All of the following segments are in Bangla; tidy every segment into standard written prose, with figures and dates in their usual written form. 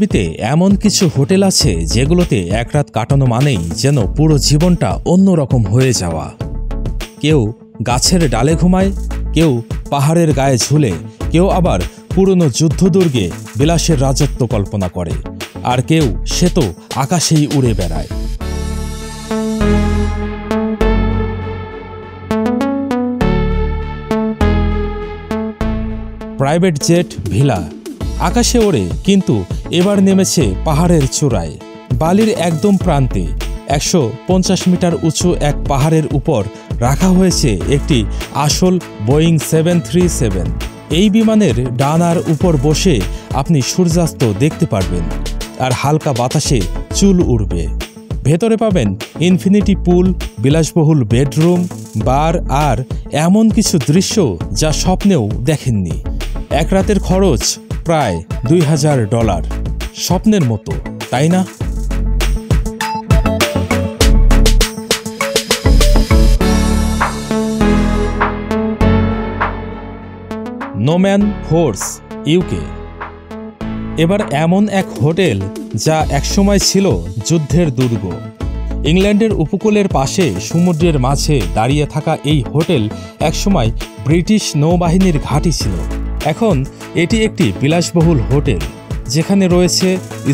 পৃথিবীতে এমন কিছু হোটেল আছে যেগুলোতে এক রাত কাটানো মানেই যেন পুরো জীবনটা অন্যরকম হয়ে যাওয়া। কেউ গাছের ডালে ঘুমায়, কেউ পাহাড়ের গায়ে ঝুলে, কেউ আবার পুরনো যুদ্ধদুর্গে বিলাসের রাজত্ব কল্পনা করে, আর কেউ সে তো আকাশেই উড়ে বেড়ায়। প্রাইভেট জেট ভিলা আকাশে ওড়ে, কিন্তু এবার নেমেছে পাহাড়ের চূড়ায়। বালির একদম প্রান্তে 150 মিটার উঁচু এক পাহাড়ের উপর রাখা হয়েছে একটি আসল বোয়িং 737। এই বিমানের ডানার উপর বসে আপনি সূর্যাস্ত দেখতে পারবেন, আর হালকা বাতাসে চুল উড়বে। ভেতরে পাবেন ইনফিনিটি পুল, বিলাসবহুল বেডরুম, বার আর এমন কিছু দৃশ্য যা স্বপ্নেও দেখেননি। এক রাতের খরচ প্রায় $2000। স্বপ্নের মতো, তাই না? নোম্যান ফোর্স, ইউকে। এবার এমন এক হোটেল যা একসময় ছিল যুদ্ধের দুর্গ। ইংল্যান্ডের উপকূলের পাশে সমুদ্রের মাঝে দাঁড়িয়ে থাকা এই হোটেল একসময় ব্রিটিশ নৌবাহিনীর ঘাঁটি ছিল। এখন এটি একটি বিলাসবহুল হোটেল, যেখানে রয়েছে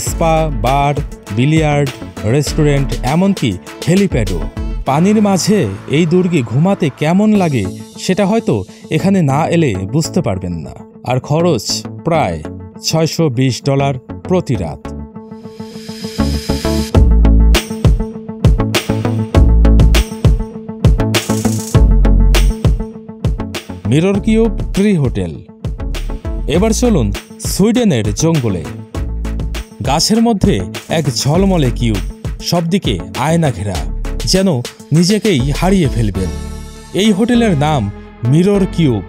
স্পা, বার, বিলিয়ার্ড, রেস্টুরেন্ট, এমনকি হেলিপ্যাডও। পানির মাঝে এই দুর্গে ঘুমাতে কেমন লাগে সেটা হয়তো এখানে না এলে বুঝতে পারবেন না। আর খরচ প্রায় $620 প্রতি রাত। Mirror cube tree hotel. এবার চলুন সুইডেনের জঙ্গলে। গাছের মধ্যে এক ঝলমলে কিউব, সবদিকে আয়না ঘেরা, যেন নিজেকেই হারিয়ে ফেলবেন। এই হোটেলের নাম মিরর কিউব।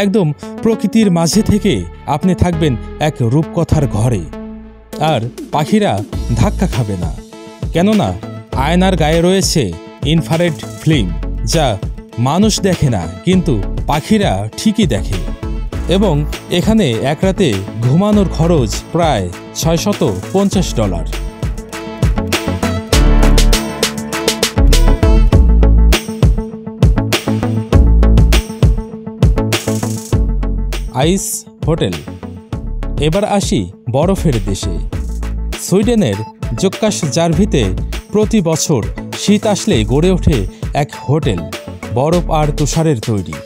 একদম প্রকৃতির মাঝে থেকে আপনি থাকবেন এক রূপকথার ঘরে, আর পাখিরা ধাক্কা খাবে না, কেননা আয়নার গায়ে রয়েছে ইনফ্রারেড ফিল্ম, যা মানুষ দেখে না কিন্তু পাখিরা ঠিকই দেখে। এবং এখানে এক রাতে ঘুমানোর খরচ প্রায় $650। আইস হোটেল। এবার আসি বরফের দেশে। সুইডেনের জোক্কাসজার্ভিতে প্রতি বছর শীত আসলে গড়ে ওঠে এক হোটেল, বরফ আর তুষারের তৈরি।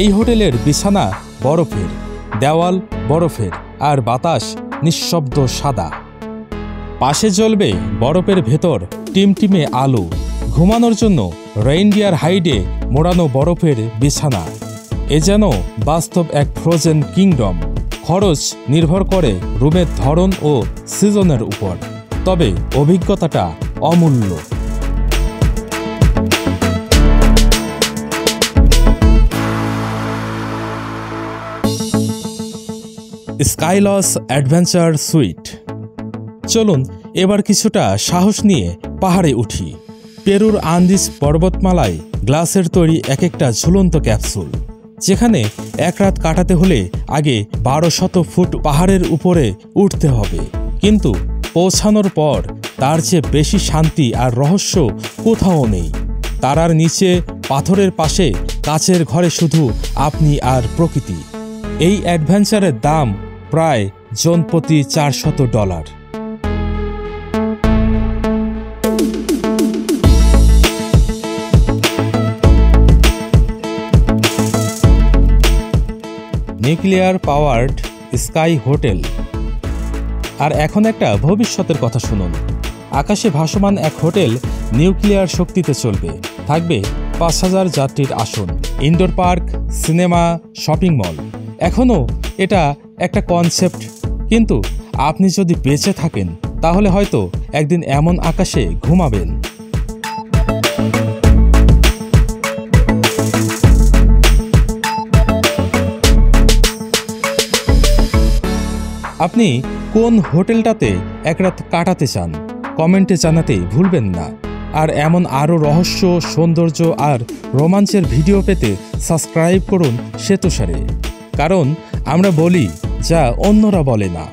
এই হোটেলের বিছানা বরফের, দেওয়াল বরফের, আর বাতাস নিঃশব্দ সাদা। পাশে জ্বলবে বরফের ভেতর টিমটিমে আলো। ঘুমানোর জন্য রেইনডিয়ার হাইডে মোড়ানো বরফের বিছানা। এ যেন বাস্তব এক ফ্রোজেন কিংডম। খরচ নির্ভর করে রুমের ধরন ও সিজনের উপর, তবে অভিজ্ঞতাটা অমূল্য। Skiles adventure sweet. চলুন এবার কিছুটা সাহস নিয়ে পাহাড়ে উঠি। পেরুর আন্দিজ পর্বতমালায় গ্লাসের তৈরি এক একটা ঝুলন্ত ক্যাপসুল, যেখানে এক রাত কাটাতে হলে আগে 1200 ফুট পাহাড়ের উপরে উঠতে হবে। কিন্তু পৌঁছানোর পর তার চেয়ে বেশি শান্তি আর রহস্য কোথাও নেই। তারার নিচে পাথরের পাশে কাচের ঘরে শুধু আপনি আর প্রকৃতি। এই অ্যাডভেঞ্চারের দাম প্রায় জন প্রতি $400। Nuclear powered sky hotel. আর এখন একটা ভবিষ্যতের কথা শুনুন। আকাশে ভাসমান এক হোটেল নিউক্লিয়ার শক্তিতে চলবে। থাকবে 5000 যাত্রীর আসন, indoor park, cinema, shopping mall. এখনও এটা একটা কনসেপ্ট, কিন্তু আপনি যদি বেঁচে থাকেন তাহলে হয়তো একদিন এমন আকাশে ঘুমাবেন। আপনি কোন হোটেলটাতে এক রাত কাটাতে চান কমেন্টে জানাতে ভুলবেন না। আর এমন আরও রহস্য, সৌন্দর্য আর রোমাঞ্চের ভিডিও পেতে সাবস্ক্রাইব করুন শ্বেতসারে, কারণ আমরা বলি যা অন্যরা বলে না।